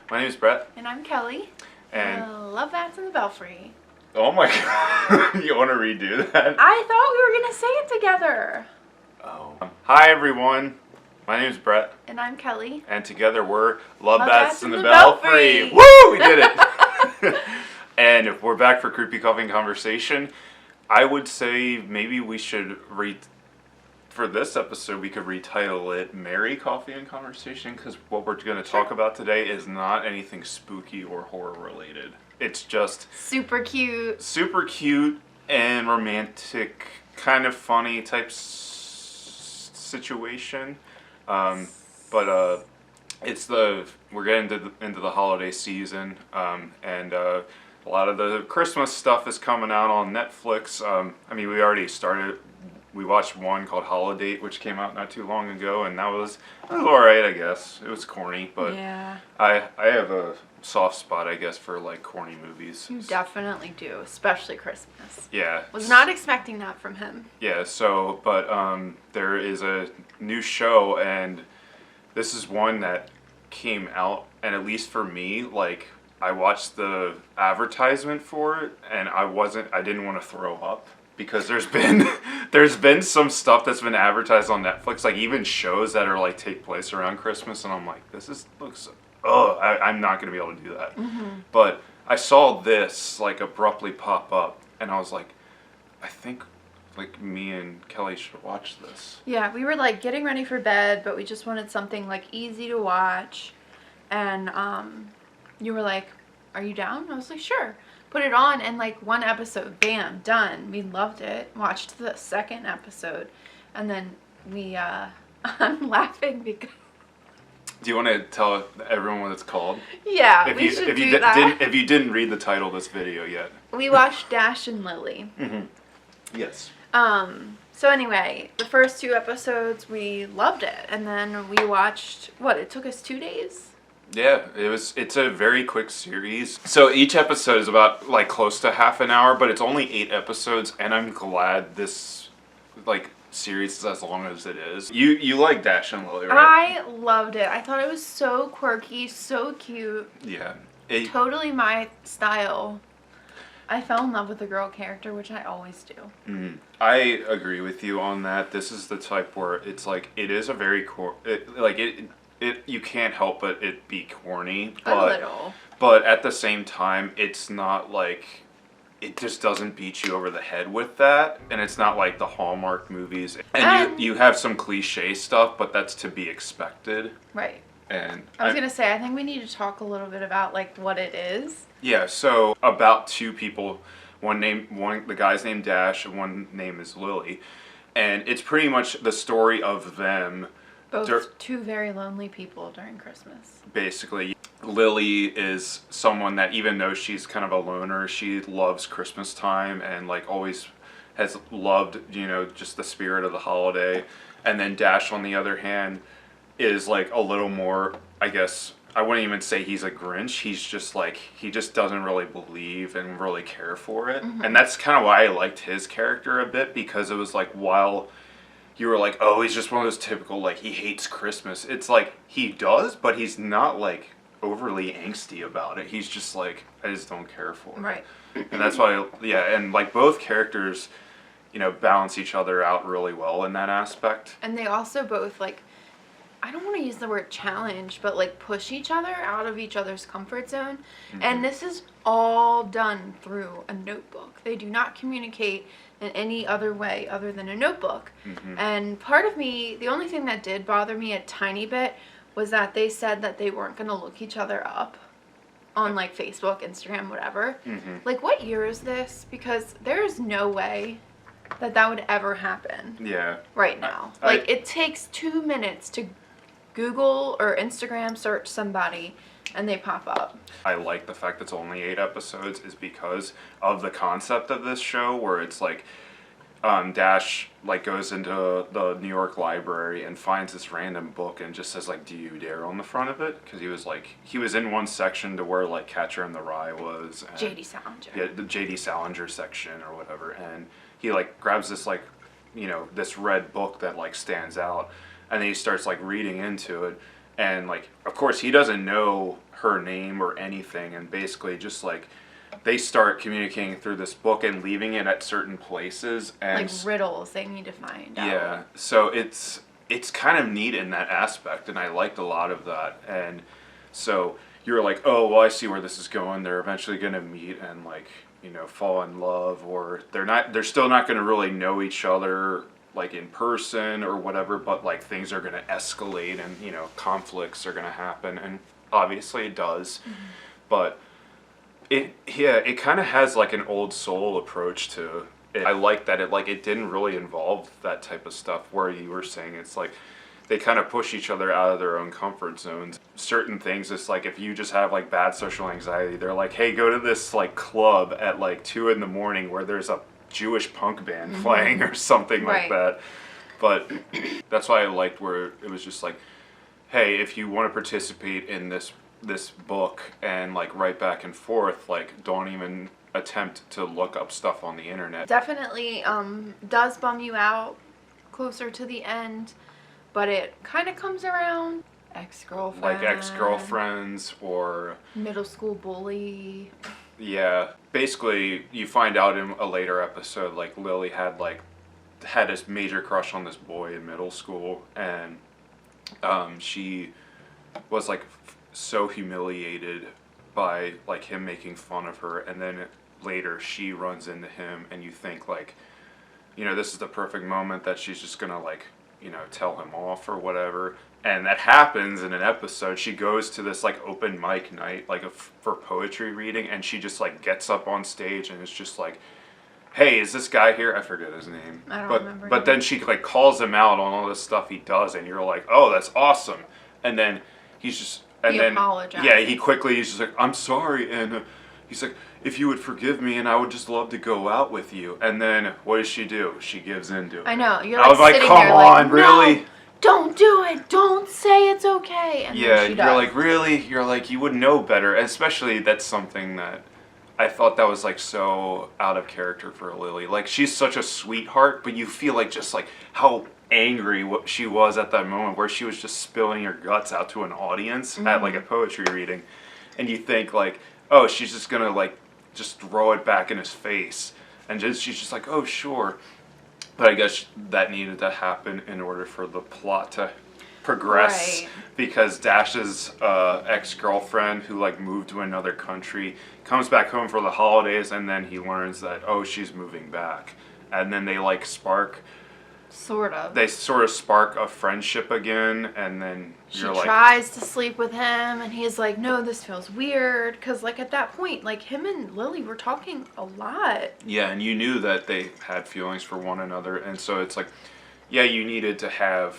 My name is Brett. And I'm Kelly. And Love Bats in the Belfry. oh my god, you want to redo that? I thought we were going to say it together. Oh. Hi everyone. My name is Brett. And I'm Kelly. And together we're Love Bats in the Belfry. Belfry. Woo! We did it. And if we're back for Creepy Coffee and Conversation, I would say maybe we should for this episode, we could retitle it Merry Coffee and Conversation, because what we're going to talk about today is not anything spooky or horror related. It's just super cute and romantic, kind of funny type situation. But we're getting into the holiday season, and a lot of the Christmas stuff is coming out on Netflix. We already started. We watched one called Holiday, which came out not too long ago, and that was alright, I guess. It was corny, but yeah. I have a soft spot, I guess, for like corny movies. You definitely do, especially Christmas. Yeah. Was not expecting that from him. Yeah, but there is a new show, and this is one that came out, and at least for me, like, I watched the advertisement for it, and I didn't want to throw up. Because there's been some stuff that's been advertised on Netflix, like even shows that are like take place around Christmas, and I'm like, I'm not gonna be able to do that. Mm-hmm. But I saw this like abruptly pop up, and I was like, I think like me and Kelly should watch this. Yeah, we were like getting ready for bed, but we just wanted something like easy to watch, and you were like, "Are you down?" I was like, "Sure." Put it on, and like one episode, bam, done. We loved it. Watched the second episode, and then I'm laughing because. Do you want to tell everyone what it's called? Yeah, if you didn't read the title of this video yet. We watched Dash and Lily. Mm-hmm. Yes. So anyway, the first 2 episodes we loved it, and then we watched it took us 2 days. Yeah, it's a very quick series. So each episode is about like close to half an hour, but it's only 8 episodes, and I'm glad this like series is as long as it is. You like Dash and Lily, right? I loved it. I thought it was so quirky, so cute. Yeah. Totally my style. I fell in love with the girl character, which I always do. Mm-hmm. I agree with you on that. This is the type where it's like it is a very you can't help but it be corny, a little. But at the same time, it's not like it just doesn't beat you over the head with that, and it's not like the Hallmark movies. And you have some cliche stuff, but that's to be expected. Right. And I was gonna say, I think we need to talk a little bit about like what it is. Yeah. So about 2 people, the guy's named Dash, and one name is Lily, and it's pretty much the story of them. Both 2 very lonely people during Christmas. Basically, Lily is someone that even though she's kind of a loner, she loves Christmas time and like always has loved, just the spirit of the holiday. And then Dash, on the other hand, is like a little more, I guess, I wouldn't even say he's a Grinch. He's just like, he just doesn't really believe and really care for it. Mm-hmm. And that's kind of why I liked his character a bit, because it was like, while you were like, oh, he's just one of those typical, like, he hates Christmas. It's like, he does, but he's not, like, overly angsty about it. He's just like, I just don't care for it. Right. And that's why, and, like, both characters, balance each other out really well in that aspect. And they also both, like, I don't want to use the word challenge, but, like, push each other out of each other's comfort zone. Mm-hmm. And this is all done through a notebook. They do not communicate in any other way other than a notebook. Mm-hmm. And part of me, the only thing that did bother me a tiny bit was that they said that they weren't going to look each other up on like Facebook, Instagram, whatever. Mm-hmm. Like, what year is this? Because there is no way that would ever happen. Yeah. Right now. It takes 2 minutes to Google or Instagram search somebody and they pop up. I like the fact that it's only 8 episodes is because of the concept of this show, where it's like Dash like goes into the New York library and finds this random book and just says like, "Do you dare?" on the front of it, because he was in one section to where like Catcher in the Rye was. And, J.D. Salinger. Yeah, the J.D. Salinger section or whatever, and he like grabs this like this red book that like stands out, and then he starts like reading into it. and like of course he doesn't know her name or anything, and basically just like they start communicating through this book and leaving it at certain places, and Like riddles they need to find out. yeah, so it's kind of neat in that aspect, and I liked a lot of that. And so you're like, oh well, I see where this is going. They're eventually gonna meet and like, you know, fall in love, or they're still not gonna really know each other like in person or whatever, but like things are gonna escalate, and you know, conflicts are gonna happen, and obviously it does. But it kind of has like an old soul approach to it. I like that it didn't really involve that type of stuff where you were saying it's like they kind of push each other out of their own comfort zones. Certain things, it's like if you just have like bad social anxiety, they're like, hey, go to this like club at like 2 a.m. where there's a Jewish punk band playing or something like Right. that. But that's why I liked where it was just like, hey, if you want to participate in this book and like write back and forth, like don't even attempt to look up stuff on the internet. Definitely does bum you out closer to the end, but it kind of comes around. Ex-girlfriend. Like ex-girlfriends or Middle school bully. yeah, basically you find out in a later episode like Lily had this major crush on this boy in middle school, and she was like so humiliated by like him making fun of her, and then later she runs into him, and you think like, you know, this is the perfect moment that she's just gonna like, you know, tell him off or whatever. And that happens in an episode. She goes to this like open mic night like for poetry reading, and she just like gets up on stage and it's just like, hey, is this guy here? I forget his name. I don't but, remember But him. then she like calls him out on all this stuff he does, and you're like, oh, that's awesome. And then he's just, and He then apologizes. yeah, he quickly he's just like, I'm sorry, and he's like, if you would forgive me, and I would just love to go out with you. And then what does she do? She gives in to it. I know. You're I like was like, sitting come there on, like, really? No, don't do it. Don't say it's okay. And Yeah, then she you're does. like, really? You're like, you would know better. And especially that's something that I thought that was like so out of character for Lily. Like she's such a sweetheart, but you feel like just like how angry what she was at that moment where she was just spilling her guts out to an audience at like a poetry reading. And you think like, oh, she's just gonna like just throw it back in his face. And she's just like, oh, sure. But I guess that needed to happen in order for the plot to progress. Right. Because Dash's ex-girlfriend, who like moved to another country, comes back home for the holidays, and then he learns that, oh, she's moving back. And then they like Sort of. they sort of spark a friendship again, and then She you're like, tries to sleep with him, and he's like, no, this feels weird. Because, like, at that point, like, him and Lily were talking a lot. yeah, and you knew that they had feelings for one another, and so it's like, yeah, you needed to have,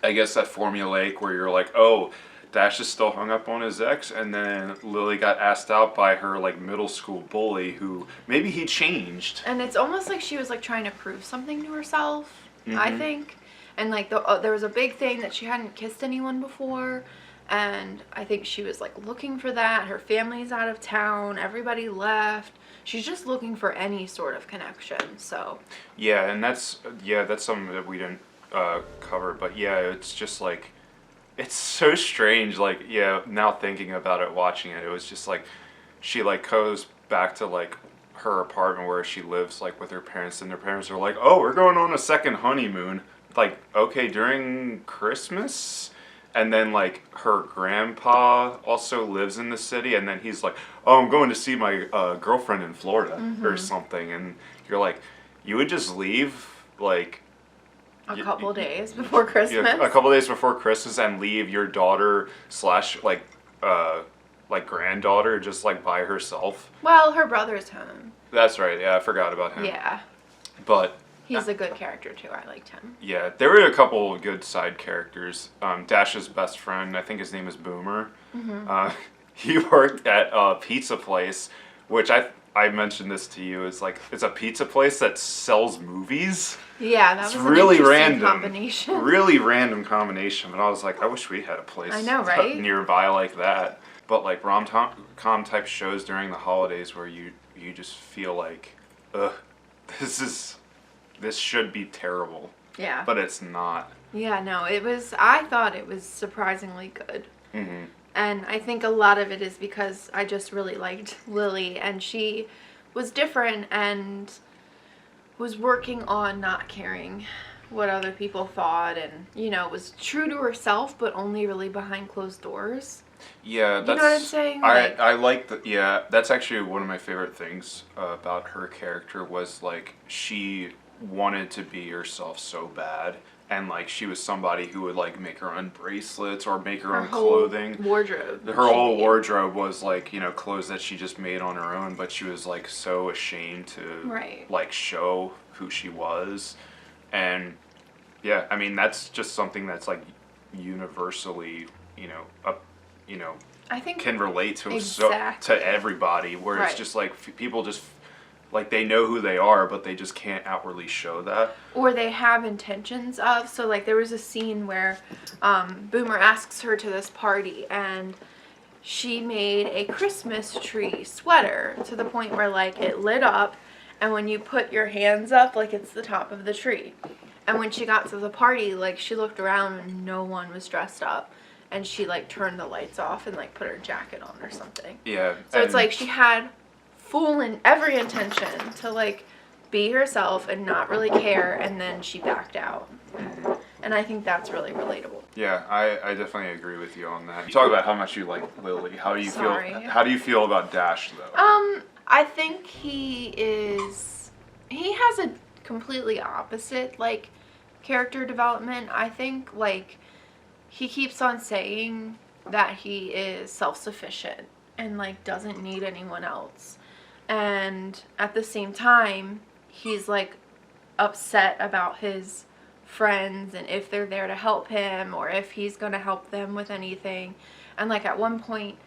I guess, that formulaic where you're like, oh, Dash is still hung up on his ex, and then Lily got asked out by her, like, middle school bully who maybe he changed. And it's almost like she was, like, trying to prove something to herself, I Mhm. think. And, like, there was a big thing that she hadn't kissed anyone before. And I think she was, like, looking for that. Her family's out of town. Everybody left. She's just looking for any sort of connection, so. Yeah, and that's something that we didn't cover, but yeah, it's just like, it's so strange, like, yeah, now thinking about it, watching it, it was just like, she like goes back to like her apartment where she lives like with her parents, and their parents are like, oh, we're going on a second honeymoon, like, okay, during Christmas? And then like her grandpa also lives in the city, and then he's like, oh, I'm going to see my girlfriend in Florida or something, and you're like, you would just leave like A couple days before Christmas. yeah, a couple days before Christmas and leave your daughter slash like granddaughter just like by herself. Well, her brother's home. That's right. Yeah, I forgot about him. Yeah. But He's a good character, too. I liked him. yeah, there were a couple of good side characters. Dash's best friend, I think his name is Boomer. He worked at a pizza place, which I mentioned this to you. It's like it's a pizza place that sells movies. Yeah, that It's was really an interesting random. combination. Really random combination, but I was like, I wish we had a place I know, right? nearby like that. But like rom-com type shows during the holidays where you just feel like, ugh, this should be terrible, Yeah. but it's not. Yeah, no, I thought it was surprisingly good. Mm-hmm. And I think a lot of it is because I just really liked Lily, and she was different and was working on not caring what other people thought, and, was true to herself, but only really behind closed doors. Yeah, You know what I'm saying? I like the yeah. That's actually one of my favorite things about her character was like she wanted to be herself so bad, and like she was somebody who would like make her own bracelets or make her own whole clothing. wardrobe. Her she whole made. wardrobe was like clothes that she just made on her own, but she was like so ashamed to Right. like show who she was, and yeah, I mean that's just something that's like universally up I think can relate to exactly. to everybody, where it's Right. just like people just like they know who they are, but they just can't outwardly show that. Or they have intentions of. So, like, there was a scene where Boomer asks her to this party, and she made a Christmas tree sweater to the point where, like, it lit up, and when you put your hands up, like, it's the top of the tree. And when she got to the party, like, she looked around and no one was dressed up. And she, like, turned the lights off and, like, put her jacket on or something. Yeah. So it's like she had full and every intention to, like, be herself and not really care, and then she backed out. And I think that's really relatable. Yeah, I definitely agree with you on that. You talk about how much you like Lily. How do you Sorry. feel? How do you feel about Dash though? I think he has a completely opposite, like, character development. I think, like, he keeps on saying that he is self-sufficient and, like, doesn't need anyone else. And at the same time, he's, like, upset about his friends and if they're there to help him or if he's going to help them with anything. And, like, at one point,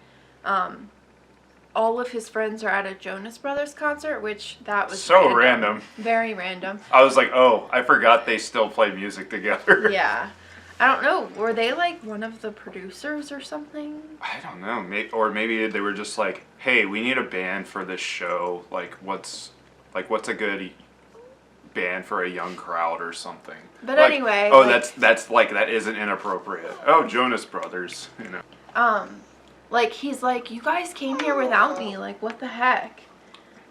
all of his friends are at a Jonas Brothers concert, which that was So random. Very random. I was like, oh, I forgot they still play music together. Yeah. I don't know. Were they, like, one of the producers or something? I don't know. Maybe they were just like, hey, we need a band for this show. Like, what's a good band for a young crowd or something. But like, anyway, oh, like, that's like that isn't inappropriate. Oh, Jonas Brothers, like, he's like, you guys came here without me, like, what the heck?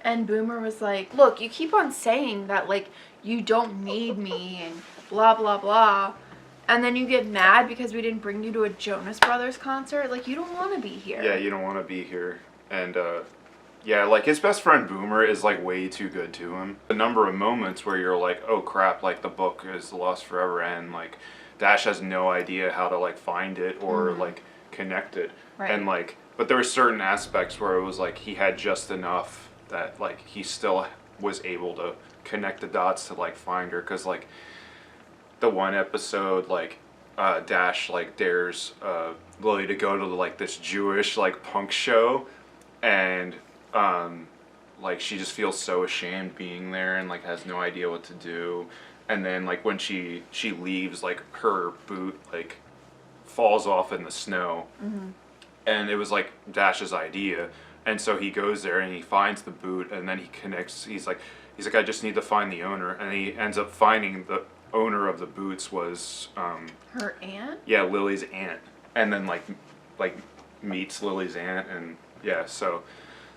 And Boomer was like, look, you keep on saying that, like, you don't need me and blah, blah, blah. And then you get mad because we didn't bring you to a Jonas Brothers concert. Like, you don't want to be here. Yeah, you don't want to be here. And, yeah, like, his best friend Boomer is, like, way too good to him. A number of moments where you're like, oh, crap, like, the book is lost forever, and, like, Dash has no idea how to, like, find it or, like, connect it. Right. And, like, but there were certain aspects where it was, like, he had just enough that, like, he still was able to connect the dots to, like, find her. Because, like, the one episode, like, Dash, like, dares Lily to go to, like, this Jewish, like, punk show, and like she just feels so ashamed being there and like has no idea what to do. And then like when she leaves, like her boot like falls off in the snow. And it was like Dash's idea, and so he goes there and he finds the boot, and then he connects. He's like I just need to find the owner, and he ends up finding the owner of the boots was Her aunt? yeah, Lily's aunt. And then like meets Lily's aunt, and yeah, so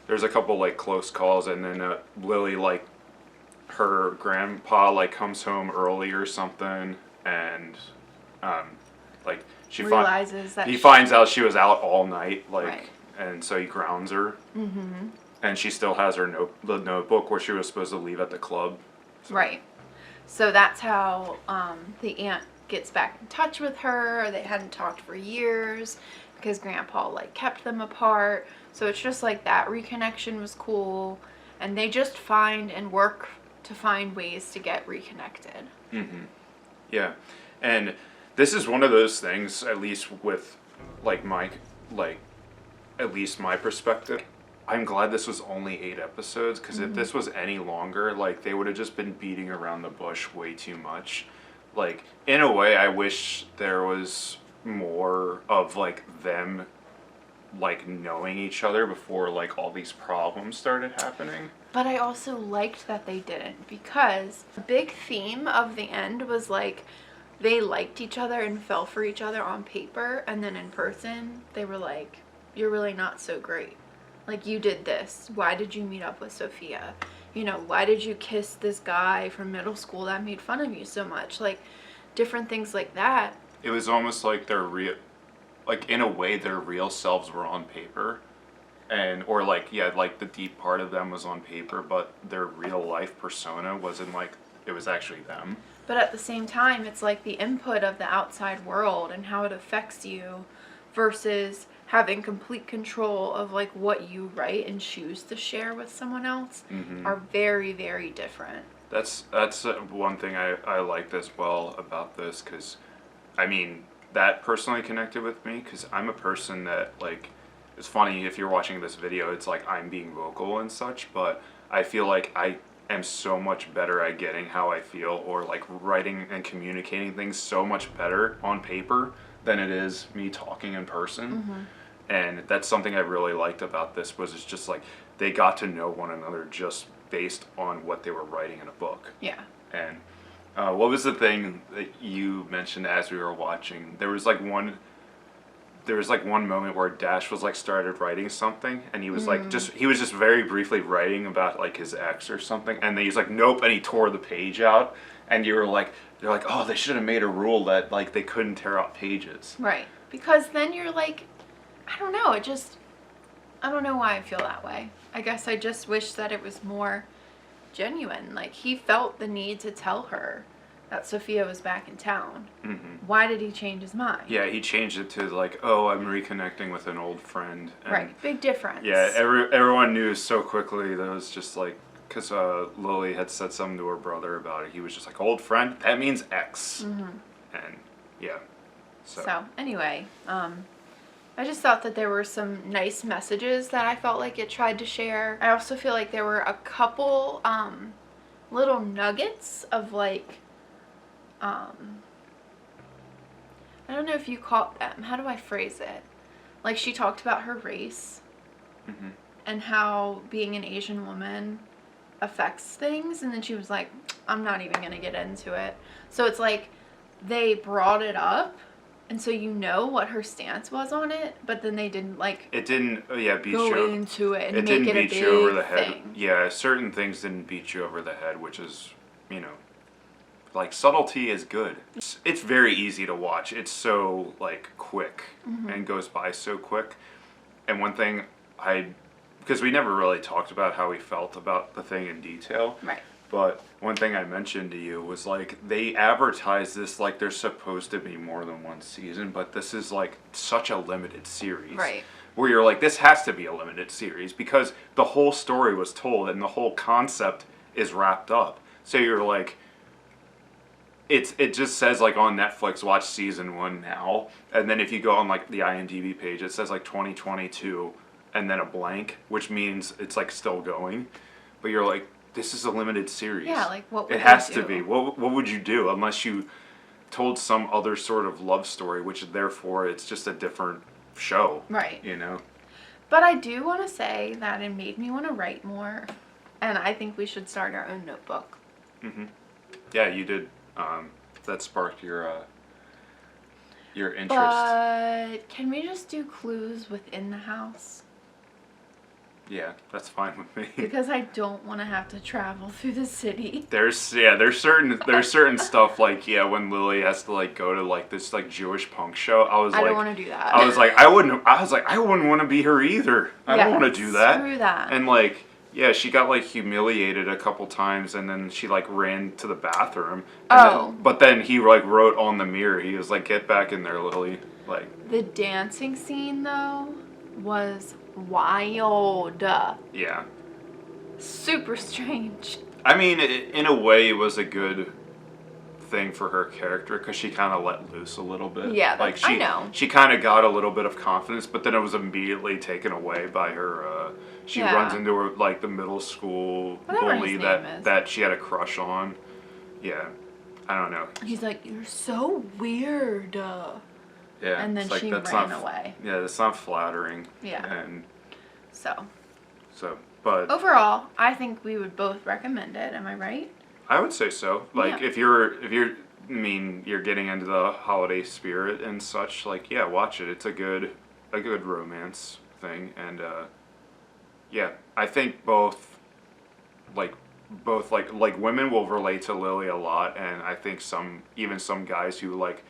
there's a couple like close calls, and then Lily, like, her grandpa like comes home early or something, and like she Realizes that he she- finds out she was out all night, like, Right. and so he grounds her. And she still has her the notebook where she was supposed to leave at the club. Right. So that's how the aunt gets back in touch with her. They hadn't talked for years because Grandpa, like, kept them apart. So it's just like that reconnection was cool, and they just find and work to find ways to get reconnected. Yeah, and this is one of those things, at least with like at least my perspective. I'm glad this was only 8 episodes, because if this was any longer, like, they would have just been beating around the bush way too much. Like, in a way, I wish there was more of like them like knowing each other before like all these problems started happening. But I also liked that they didn't, because the big theme of the end was like they liked each other and fell for each other on paper, and then in person they were like, you're really not so great. Like, you did this. Why did you meet up with Sophia? You know, why did you kiss this guy from middle school that made fun of you so much? Like, different things like that. It was almost like their real, like in a way, their real selves were on paper, and or like like the deep part of them was on paper, but their real life persona wasn't like it was actually them. But at the same time, it's like the input of the outside world and how it affects you versus having complete control of like what you write and choose to share with someone else are very, very different. That's one thing I liked as well about this, because I mean that personally connected with me, because I'm a person that, like, it's funny if you're watching this video, it's like I'm being vocal and such, but I feel like I am so much better at getting how I feel, or like writing and communicating things so much better on paper than it is me talking in person. And that's something I really liked about this, was it's just like they got to know one another just based on what they were writing in a book. Yeah. And what was the thing that you mentioned as we were watching? There was like one moment where Dash was like started writing something, and he was like he was just very briefly writing about like his ex or something, and then he's like, nope, and he tore the page out, and they're like, oh, they should have made a rule that like they couldn't tear out pages. Right. Because then you're like, I don't know, I don't know why I feel that way. I guess I just wish that it was more genuine. Like, he felt the need to tell her that Sophia was back in town. Why did he change his mind? Yeah, he changed it to like, oh, I'm reconnecting with an old friend. And right, big difference. yeah, everyone knew so quickly that it was just like, because Lily had said something to her brother about it. He was just like, old friend, that means ex. And yeah. So anyway, I just thought that there were some nice messages that I felt like it tried to share. I also feel like there were a couple little nuggets of like, I don't know if you caught them. How do I phrase it? Like, she talked about her race and how being an Asian woman affects things, and then she was like, I'm not even gonna get into it. So it's like they brought it up, and so you know what her stance was on it, but then they didn't like it didn't beat go you into it and it make didn't it a beat big you over the head. thing. Yeah, certain things didn't beat you over the head, which is, you know, like, subtlety is good. It's very easy to watch. It's so like quick and goes by so quick. And one thing because we never really talked about how we felt about the thing in detail. Right. But one thing I mentioned to you was like they advertise this like there's supposed to be more than one season, but this is like such a limited series. Right. Where you're like, this has to be a limited series because the whole story was told and the whole concept is wrapped up. So you're like, it just says like on Netflix, watch season 1 now, and then if you go on like the IMDb page, it says like 2022 and then a blank, which means it's like still going. But you're like, this is a limited series. Yeah, like what would it has you to do? be. What would you do unless you told some other sort of love story, which therefore it's just a different show. Right. You know? But I do want to say that it made me want to write more, and I think we should start our own notebook. Yeah, you did. That sparked your interest. But can we just do clues within the house? Yeah, that's fine with me. Because I don't want to have to travel through the city. There's certain stuff like, yeah, when Lily has to like go to like this like Jewish punk show, I don't want to do that. I was like, I wouldn't want to be her either. I don't want to do that. Screw that. And like, yeah, she got like humiliated a couple times, and then she like ran to the bathroom. But then he like wrote on the mirror. He was like, "Get back in there, Lily." Like, the dancing scene though was wild. Yeah. Super strange. I mean, in a way, it was a good thing for her character because she kind of let loose a little bit. Yeah, like I know. She kind of got a little bit of confidence, but then it was immediately taken away by her. She runs into her like the middle school Whatever bully his name is. that she had a crush on. Yeah, I don't know. He's like, "You're so weird." Yeah, And then it's like, she that's ran not, away. Yeah, that's not flattering. Yeah. And So but overall, I think we would both recommend it. Am I right? I would say so. Like, Yeah. if you're mean, you're getting into the holiday spirit and such, like, yeah, watch it. It's a good romance thing, and yeah, I think both women will relate to Lily a lot, and I think some guys who like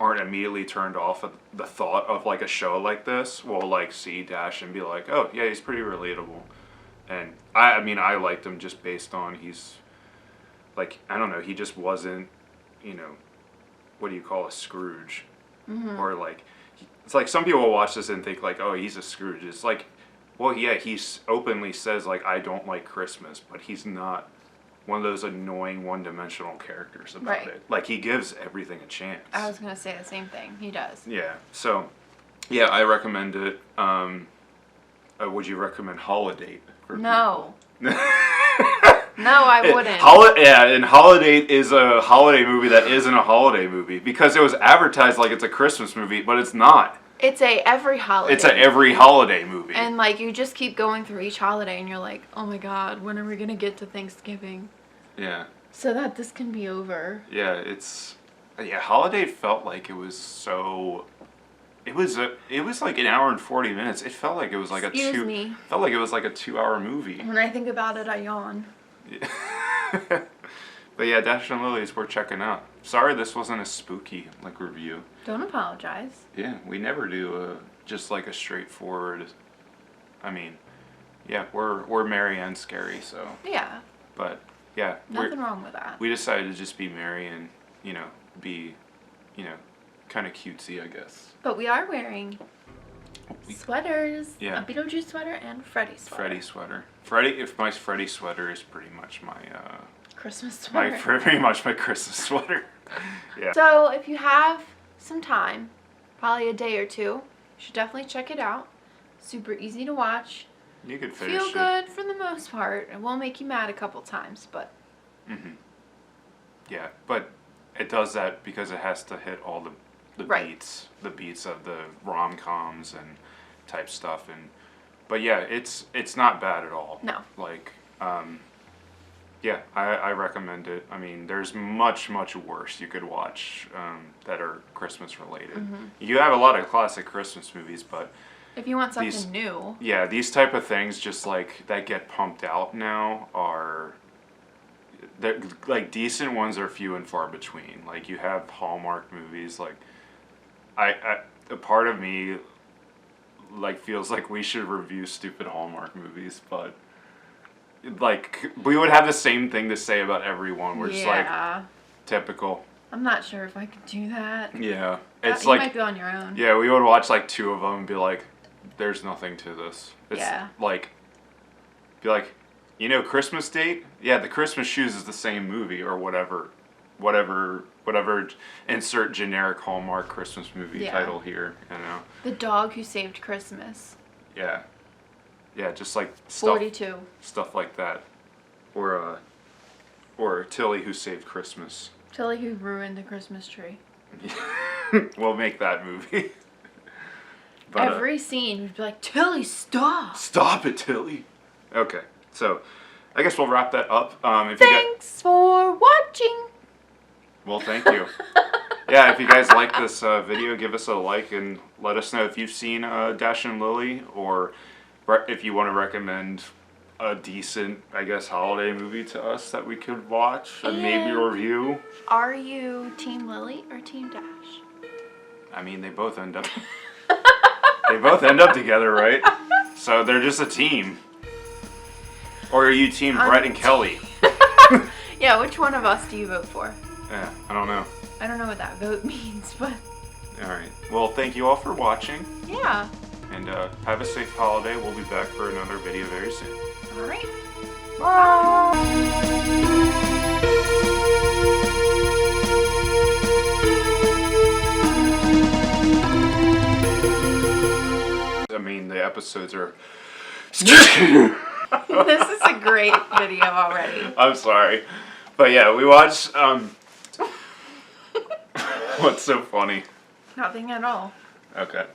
aren't immediately turned off at the thought of like a show like this will like see Dash and be like, oh yeah, he's pretty relatable. And I mean, I liked him just based on he's like, I don't know, he just wasn't, you know, what do you call a Scrooge? Or like, it's like some people will watch this and think like, oh, he's a Scrooge. It's like, well, yeah, he openly says like, I don't like Christmas, but he's not one of those annoying one-dimensional characters about it. Like, he gives everything a chance. I was gonna say the same thing. He does. Yeah. So, yeah, I recommend it. Would you recommend Holiday? No. No, I wouldn't. And Holiday is a holiday movie that isn't a holiday movie because it was advertised like it's a Christmas movie, but it's not. It's every holiday. It's a every holiday movie. And like you just keep going through each holiday, and you're like, oh my God, when are we gonna get to Thanksgiving? Yeah. So that this can be over. Yeah, Holiday felt like it was so. It was like an hour and 40 minutes. It felt like it was like felt like it was like a 2-hour movie. When I think about it, I yawn. Yeah. But yeah, Dash and Lily is worth checking out. Sorry this wasn't a spooky like review. Don't apologize. Yeah, we never do just like a straightforward. I mean, yeah, we're merry and scary, so. Yeah. But yeah, nothing wrong with that. We decided to just be merry and be kind of cutesy, I guess. But we are wearing sweaters. Yeah. A Beetlejuice sweater and Freddy sweater. Freddy sweater. My Freddy sweater is pretty much my Christmas sweater. Pretty much my Christmas sweater. Yeah. So if you have some time, probably a day or two, you should definitely check it out. Super easy to watch. You could finish it. Feel good for the most part. It will make you mad a couple times, but. Yeah, but it does that because it has to hit all the beats of the rom-coms and type stuff, but yeah, it's not bad at all. No. Like, yeah, I recommend it. I mean, there's much worse you could watch that are Christmas related. You have a lot of classic Christmas movies, but if you want something new. Yeah, these type of things just like that get pumped out now they're like decent ones are few and far between. Like you have Hallmark movies. Like a part of me like feels like we should review stupid Hallmark movies, but like we would have the same thing to say about everyone. We're just like typical. I'm not sure if I could do that. Yeah, it's you like might be on your own. Yeah, we would watch like 2 of them and be like, "There's nothing to this." It's like, be like, Christmas Date? Yeah, The Christmas Shoes is the same movie or whatever, insert generic Hallmark Christmas movie title here, The Dog Who Saved Christmas. Yeah. Yeah, just like stuff. 42. Stuff like that. Or Tilly Who Saved Christmas. Tilly Who Ruined the Christmas Tree. We'll make that movie. But, every scene would be like, Tilly, stop! Stop it, Tilly! Okay, so I guess we'll wrap that up. Thanks for watching! Well, thank you. Yeah, if you guys like this video, give us a like and let us know if you've seen Dash and Lily, or if you want to recommend a decent, I guess, holiday movie to us that we could watch and maybe review. Are you Team Lily or Team Dash? I mean, they both end up together, right? So they're just a team. Or are you Team Brett and Kelly? Yeah, which one of us do you vote for? Yeah, I don't know. I don't know what that vote means, but... Alright. Well, thank you all for watching. Yeah. And have a safe holiday. We'll be back for another video very soon. Alright. Bye! I mean, the episodes are... This is a great video already. I'm sorry. But yeah, we watched, what's so funny? Nothing at all. Okay.